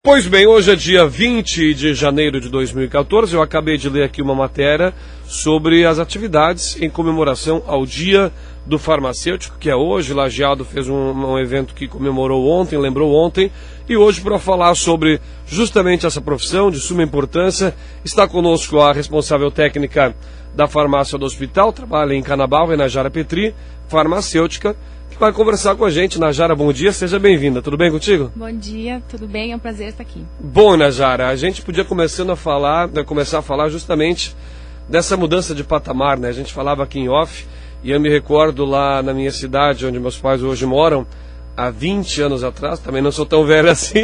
Pois bem, hoje é dia 20 de janeiro de 2014, eu acabei de ler aqui uma matéria sobre as atividades em comemoração ao Dia do Farmacêutico, que é hoje. Lajeado fez um evento que comemorou ontem, lembrou ontem, e hoje, para falar sobre justamente essa profissão de suma importância, está conosco a responsável técnica da farmácia do hospital, trabalha em Canabal, Najara Petri, farmacêutica, que vai conversar com a gente. Najara, bom dia, seja bem-vinda, tudo bem contigo? Bom dia, tudo bem, é um prazer estar aqui. Bom, Najara, a gente podia começar a falar justamente dessa mudança de patamar, né? A gente falava aqui em off, e eu me recordo lá na minha cidade, onde meus pais hoje moram, há 20 anos atrás, também não sou tão velho assim,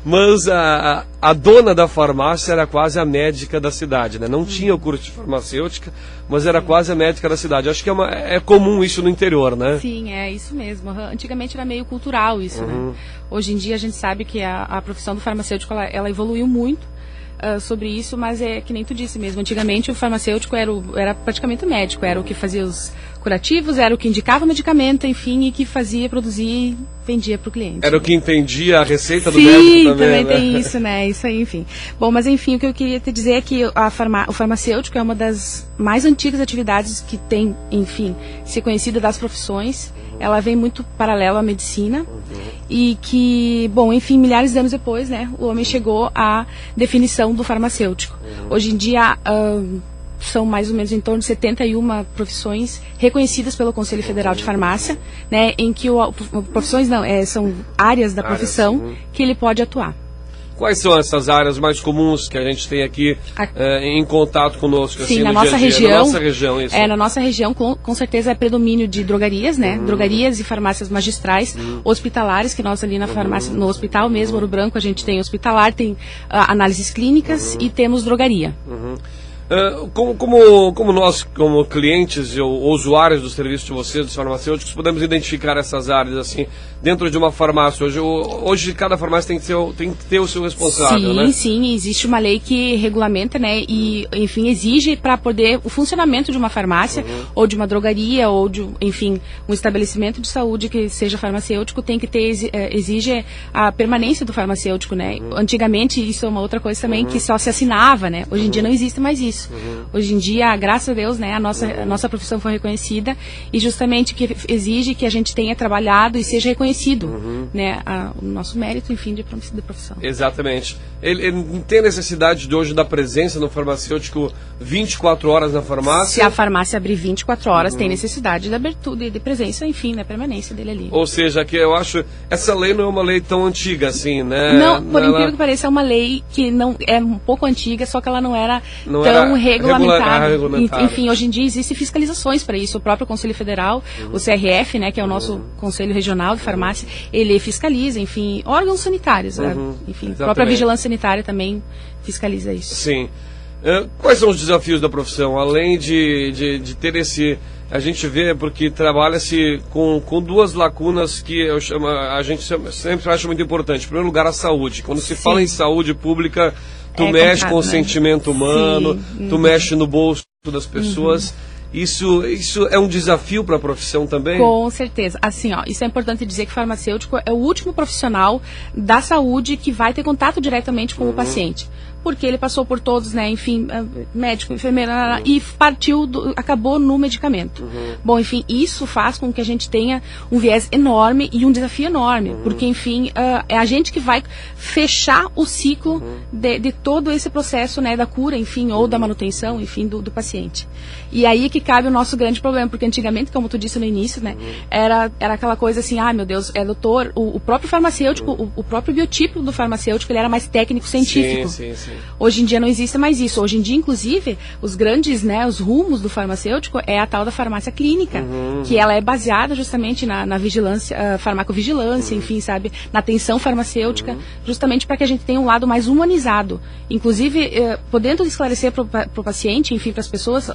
mas a dona da farmácia era quase a médica da cidade, né? Não tinha o curso de farmacêutica, mas era quase a médica da cidade. Acho que é comum isso no interior, né? Sim, é isso mesmo. Antigamente era meio cultural isso, né? Hoje em dia a gente sabe que a profissão do farmacêutico ela evoluiu muito sobre isso, mas é que nem tu disse mesmo. Antigamente o farmacêutico era praticamente o médico, era o que fazia os curativos, era o que indicava o medicamento, enfim, e que fazia, produzia e vendia para o cliente. Era o que entendia a receita do médico também, né? Tem isso, né? Isso aí, enfim. Bom, mas enfim, o que eu queria te dizer é que o farmacêutico é uma das mais antigas atividades que tem, enfim, ser conhecida das profissões. Ela vem muito paralela à medicina e que, bom, enfim, milhares de anos depois, né, o homem chegou à definição do farmacêutico. Hoje em dia são mais ou menos em torno de 71 profissões reconhecidas pelo Conselho Federal de Farmácia, né, em que profissões não, são áreas da profissão que ele pode atuar. Quais são essas áreas mais comuns que a gente tem aqui em contato conosco? Sim, assim, na no nossa dia a dia? região. Na nossa região, isso. Na nossa região, com certeza, é predomínio de drogarias, né? Drogarias e farmácias magistrais, hospitalares, que nós ali na farmácia, no hospital mesmo, Ouro Branco, a gente tem hospitalar, tem análises clínicas e temos drogaria. Como nós, como clientes ou usuários do serviço de vocês, dos farmacêuticos, podemos identificar essas áreas assim dentro de uma farmácia? Hoje cada farmácia tem que ter o seu responsável, né? Sim, existe uma lei que regulamenta, né, e enfim exige para poder o funcionamento de uma farmácia ou de uma drogaria ou de, enfim, um estabelecimento de saúde que seja farmacêutico, tem que ter exige a permanência do farmacêutico, né? Antigamente isso é uma outra coisa também que só se assinava, né? Hoje em dia não existe mais isso. Hoje em dia, graças a Deus, né, a nossa profissão foi reconhecida e justamente que exige que a gente tenha trabalhado e seja reconhecido, né, o nosso mérito, enfim, de profissão. Exatamente. Ele tem necessidade de hoje da presença no farmacêutico 24 horas na farmácia? Se a farmácia abrir 24 horas, tem necessidade de abertura e de presença, enfim, na permanência dele ali. Ou seja, que eu acho, essa lei não é uma lei tão antiga assim, né? Não, por incrível que pareça, é uma lei que não é um pouco antiga, só que ela não era tão regulamentada. Enfim, hoje em dia existem fiscalizações para isso. O próprio Conselho Federal, o CRF, né, que é o nosso Conselho Regional de Farmácia, ele fiscaliza, enfim, órgãos sanitários, enfim, a própria vigilância sanitária também fiscaliza isso. Sim. Quais são os desafios da profissão, além de ter esse... A gente vê, porque trabalha-se com duas lacunas que a gente sempre acha muito importante. Em primeiro lugar, a saúde. Quando se fala em saúde pública, tu mexe com o sentimento humano, tu mexe no bolso das pessoas. Isso é um desafio para a profissão também? Com certeza. Assim, isso é importante dizer que o farmacêutico é o último profissional da saúde que vai ter contato diretamente com o paciente. Porque ele passou por todos, né, enfim, médico, enfermeira, e acabou no medicamento. Bom, enfim, isso faz com que a gente tenha um viés enorme e um desafio enorme, porque, enfim, é a gente que vai fechar o ciclo de todo esse processo, né, da cura, enfim, ou da manutenção, enfim, do paciente. E aí que cabe o nosso grande problema, porque antigamente, como tu disse no início, né, era aquela coisa assim, meu Deus, doutor, o próprio farmacêutico, o próprio biotipo do farmacêutico, ele era mais técnico-científico. Sim. Hoje em dia não existe mais isso. Hoje em dia, inclusive, os grandes, né, os rumos do farmacêutico é a tal da farmácia clínica, que ela é baseada justamente na vigilância, farmacovigilância, enfim, sabe, na atenção farmacêutica, justamente para que a gente tenha um lado mais humanizado. Inclusive, podendo esclarecer para o paciente, enfim, para as pessoas,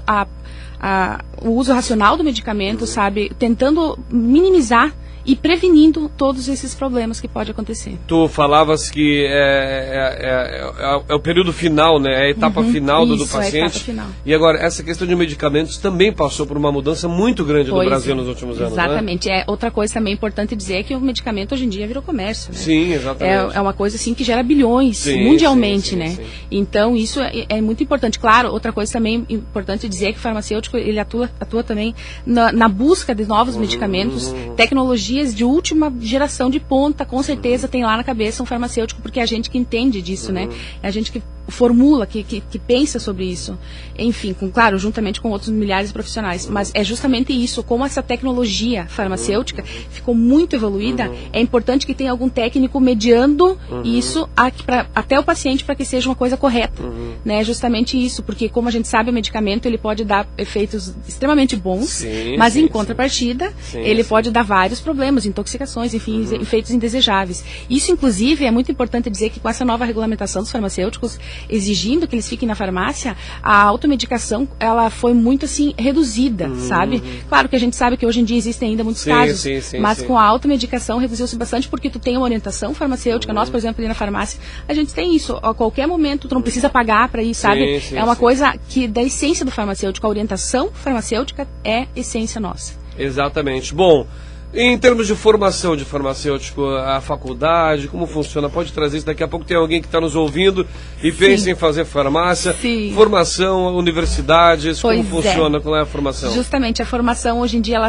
o uso racional do medicamento, sabe, tentando minimizar e prevenindo todos esses problemas que podem acontecer. Tu falavas que é o período final, né? É a etapa final do paciente. É a etapa final. E agora, essa questão de medicamentos também passou por uma mudança muito grande no Brasil nos últimos anos, exatamente. Né? Outra coisa também importante dizer é que o medicamento hoje em dia virou comércio, né? Sim, exatamente. É uma coisa assim que gera bilhões mundialmente, né? Sim. Então isso é muito importante. Claro, outra coisa também importante dizer é que o farmacêutico ele atua também na busca de novos medicamentos, tecnologias de última geração de ponta, com certeza tem lá na cabeça um farmacêutico, porque é a gente que entende disso, né? É a gente que formula, que pensa sobre isso. Enfim, claro, juntamente com outros milhares de profissionais. Mas é justamente isso, como essa tecnologia farmacêutica ficou muito evoluída, é importante que tenha algum técnico mediando isso até o paciente para que seja uma coisa correta. Né? Justamente isso, porque como a gente sabe, o medicamento ele pode dar efeitos extremamente bons, mas em contrapartida, ele pode dar vários problemas, intoxicações, enfim, efeitos indesejáveis. Isso, inclusive, é muito importante dizer que com essa nova regulamentação dos farmacêuticos, exigindo que eles fiquem na farmácia, a automedicação, ela foi muito, assim, reduzida, sabe? Claro que a gente sabe que hoje em dia existem ainda muitos casos, mas com a automedicação reduziu-se bastante porque tu tem uma orientação farmacêutica. Nós, por exemplo, ali na farmácia, a gente tem isso. A qualquer momento, tu não precisa pagar para ir, sabe? É uma coisa que, da essência do farmacêutico, a orientação farmacêutica é essência nossa. Exatamente. Bom, em termos de formação de farmacêutico, a faculdade, como funciona? Pode trazer isso, daqui a pouco tem alguém que está nos ouvindo e pensa em fazer farmácia. Formação, universidades, como funciona, qual é a formação? Justamente, a formação hoje em dia,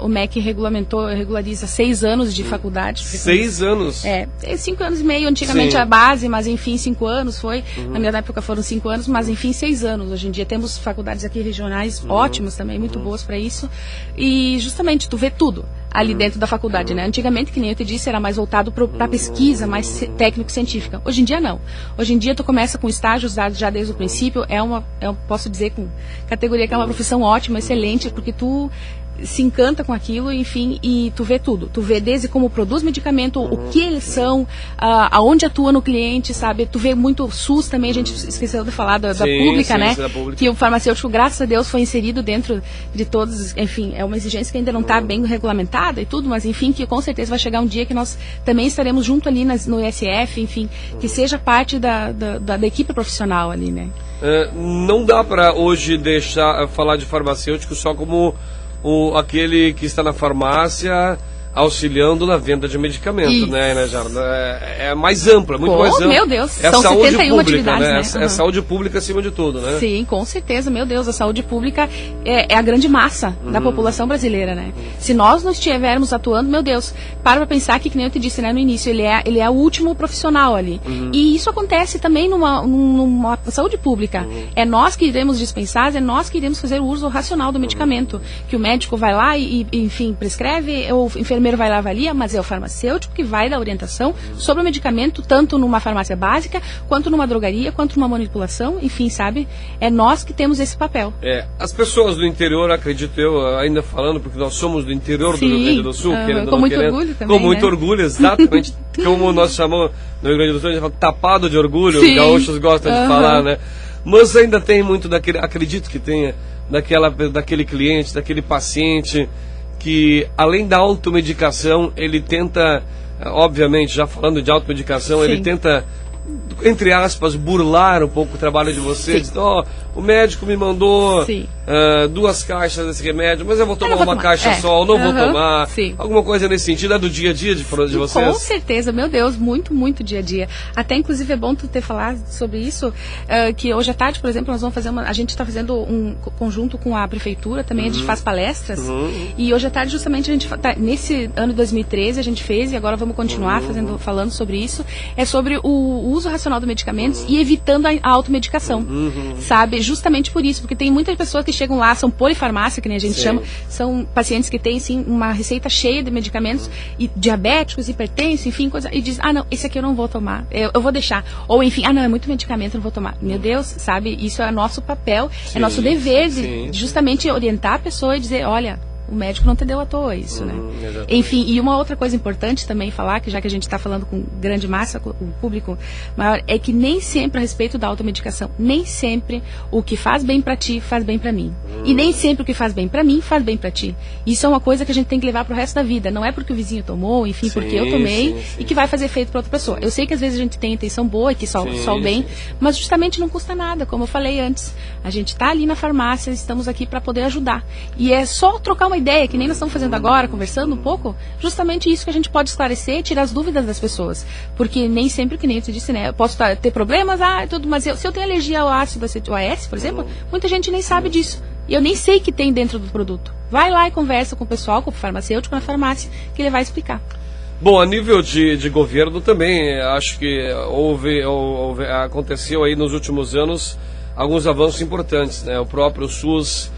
o MEC regulariza 6 anos de faculdade. 6 anos? 5 anos e meio, antigamente a base, mas enfim, 5 anos foi. Na minha época foram 5 anos, mas enfim, 6 anos. Hoje em dia temos faculdades aqui regionais ótimas também, muito boas para isso. E justamente, tu vê tudo ali dentro da faculdade, né? Antigamente, que nem eu te disse, era mais voltado para pesquisa, mais técnico-científica. Hoje em dia, não. Hoje em dia, tu começa com estágios dados já desde o princípio. Eu posso dizer com categoria que é uma profissão ótima, excelente, porque tu se encanta com aquilo, enfim, e tu vê tudo. Tu vê desde como produz medicamento, o que eles são, aonde atua no cliente, sabe? Tu vê muito o SUS também, a gente esqueceu de falar da pública, né? Da pública. Que o farmacêutico, graças a Deus, foi inserido dentro de todos, enfim, é uma exigência que ainda não está bem regulamentada e tudo, mas enfim, que com certeza vai chegar um dia que nós também estaremos junto ali no ISF, enfim, que seja parte da equipe profissional ali, né? Não dá para hoje deixar falar de farmacêutico só como aquele que está na farmácia auxiliando na venda de medicamentos, né, Jarna? É mais ampla, muito mais ampla. Meu Deus, é são saúde 71 pública, atividades, né? É saúde pública acima de tudo, né? Sim, com certeza, meu Deus, a saúde pública é a grande massa da população brasileira, né? Se nós não estivermos atuando, meu Deus, para pensar que nem eu te disse, né, no início, ele é o último profissional ali. E isso acontece também numa saúde pública. É nós que iremos dispensar, é nós que iremos fazer o uso racional do medicamento, que o médico vai lá e enfim, prescreve, ou o enfermeiro vai lá avalia, mas é o farmacêutico que vai dar orientação sobre o medicamento, tanto numa farmácia básica, quanto numa drogaria, quanto numa manipulação, enfim, sabe? É nós que temos esse papel. As pessoas do interior, acredito eu, ainda falando, porque nós somos do interior do Rio Grande do Sul, com muito orgulho também, com muito orgulho, exatamente, como nós chamamos no Rio Grande do Sul, a gente fala tapado de orgulho, os gaúchos gostam de falar, né? Mas ainda tem muito daquele, acredito que tenha, daquele cliente, daquele paciente que, além da automedicação, ele tenta, obviamente, já falando de automedicação, ele tenta, entre aspas, burlar um pouco o trabalho de vocês. Então, o médico me mandou 2 caixas desse remédio, mas eu vou tomar uma caixa só, ou não vou tomar. Alguma coisa nesse sentido, é do dia a dia de vocês? Com certeza, meu Deus, muito, muito dia a dia. Até, inclusive, é bom tu ter falado sobre isso, que hoje à tarde, por exemplo, nós vamos fazer a gente está fazendo um conjunto com a prefeitura, também a gente faz palestras, e hoje à tarde, justamente, a gente nesse ano de 2013, a gente fez, e agora vamos continuar falando sobre isso, é sobre o uso racional de medicamentos e evitando a automedicação, sabe? Justamente por isso, porque tem muitas pessoas que chegam lá, são polifarmácia, que nem a gente chama, são pacientes que têm, sim, uma receita cheia de medicamentos, e diabéticos, hipertensos, enfim, e diz, não, esse aqui eu não vou tomar, eu vou deixar. Ou, enfim, não, é muito medicamento, eu não vou tomar. Meu Deus, sabe? Isso é nosso papel, é nosso dever de justamente orientar a pessoa e dizer, olha, O médico não te deu à toa isso, né? Exatamente. Enfim, e uma outra coisa importante também falar, que já que a gente está falando com grande massa, com o público maior, é que nem sempre a respeito da automedicação, nem sempre o que faz bem para ti faz bem para mim. E nem sempre o que faz bem para mim faz bem para ti. Isso é uma coisa que a gente tem que levar pro resto da vida. Não é porque o vizinho tomou, enfim, porque eu tomei e que vai fazer efeito para outra pessoa. Eu sei que às vezes a gente tem intenção boa e que só o bem, mas justamente não custa nada, como eu falei antes. A gente está ali na farmácia, estamos aqui para poder ajudar. E é só trocar uma ideia, que nem nós estamos fazendo agora, conversando um pouco, justamente isso que a gente pode esclarecer e tirar as dúvidas das pessoas. Porque nem sempre, que nem eu te disse, né? Eu posso ter problemas, tudo, mas se eu tenho alergia ao ácido AS, por exemplo, muita gente nem sabe disso. E eu nem sei que tem dentro do produto. Vai lá e conversa com o pessoal, com o farmacêutico na farmácia, que ele vai explicar. Bom, a nível de governo também, acho que aconteceu aí nos últimos anos alguns avanços importantes, né? O próprio SUS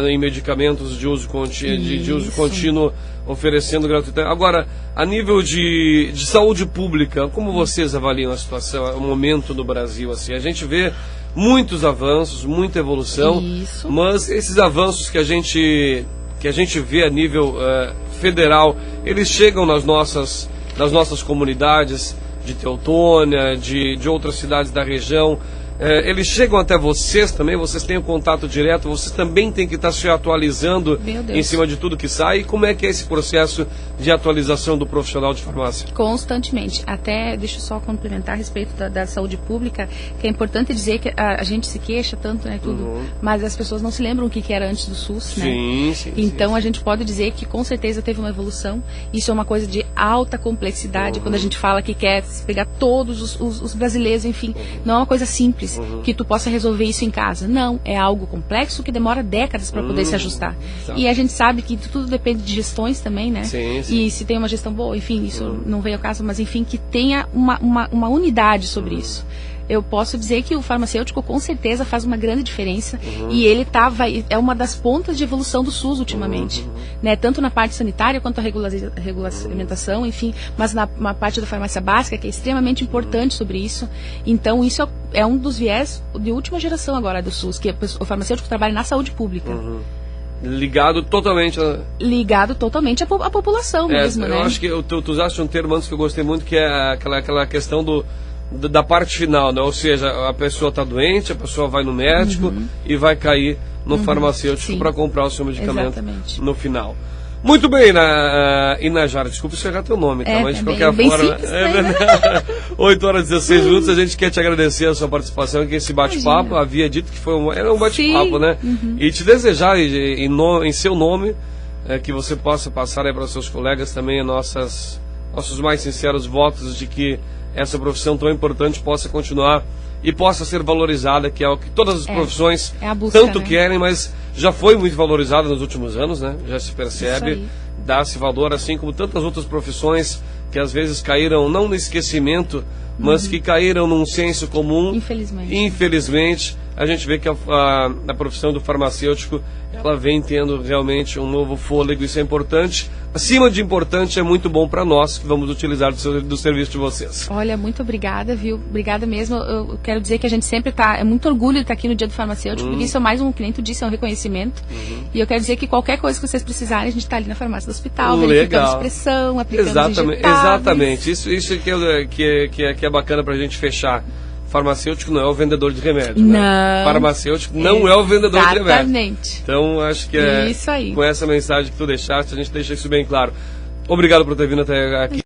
em medicamentos de uso contínuo oferecendo gratuitamente. Agora, a nível de saúde pública, como vocês avaliam a situação, o momento no Brasil? Assim, a gente vê muitos avanços, muita evolução, mas esses avanços que a gente vê a nível federal, eles chegam nas nossas comunidades de Teutônia, de outras cidades da região. Eles chegam até vocês também, vocês têm um contato direto, vocês também têm que estar se atualizando em cima de tudo que sai. E como é que é esse processo de atualização do profissional de farmácia? Constantemente. Até, deixa eu só complementar a respeito da saúde pública, que é importante dizer que a gente se queixa tanto, né, tudo, mas as pessoas não se lembram o que era antes do SUS, né? Então a gente pode dizer que com certeza teve uma evolução. Isso é uma coisa de alta complexidade, quando a gente fala que quer pegar todos os brasileiros, enfim, não é uma coisa simples. Que tu possa resolver isso em casa. Não, é algo complexo que demora décadas para poder se ajustar. E a gente sabe que tudo depende de gestões também, né? E se tem uma gestão boa, enfim, isso não veio ao caso, mas enfim, que tenha uma unidade sobre isso. Eu posso dizer que o farmacêutico com certeza faz uma grande diferença e ele é uma das pontas de evolução do SUS ultimamente, né? Tanto na parte sanitária quanto a regulamentação, enfim, mas na parte da farmácia básica, que é extremamente importante sobre isso. Então isso é um dos viés de última geração agora do SUS, que o farmacêutico trabalha na saúde pública. Ligado totalmente à população mesmo, né? Eu acho que tu usaste um termo antes que eu gostei muito, que é aquela questão da parte final, né? Ou seja, a pessoa está doente, a pessoa vai no médico e vai cair no farmacêutico para comprar o seu medicamento no final. Muito bem, Inajara, desculpa chegar teu nome, tá? Mas de qualquer forma, 8h16 minutos, a gente quer te agradecer a sua participação aqui nesse bate-papo. Havia dito que era um bate-papo, né? E te desejar, em seu nome, que você possa passar aí para os seus colegas também nossos mais sinceros votos de que essa profissão tão importante possa continuar e possa ser valorizada, que é o que todas as profissões tanto querem, mas já foi muito valorizada nos últimos anos, né? Já se percebe, dá-se valor, assim como tantas outras profissões que às vezes caíram não no esquecimento, mas que caíram num senso comum. Infelizmente, a gente vê que a profissão do farmacêutico, ela vem tendo realmente um novo fôlego. Isso é importante. Acima de importante, é muito bom para nós que vamos utilizar do serviço de vocês. Olha, muito obrigada, viu? Obrigada mesmo. Eu quero dizer que a gente sempre é muito orgulho de estar aqui no Dia do Farmacêutico, porque isso é mais que nem tu disse, é um reconhecimento. E eu quero dizer que qualquer coisa que vocês precisarem, a gente está ali na farmácia do hospital, verificando expressão, aplicando Exatamente. Isso que é bacana para a gente fechar. Farmacêutico não é o vendedor de remédio, né? Farmacêutico não é o vendedor de remédio. Exatamente. Então, acho que com essa mensagem que tu deixaste, a gente deixa isso bem claro. Obrigado por ter vindo até aqui.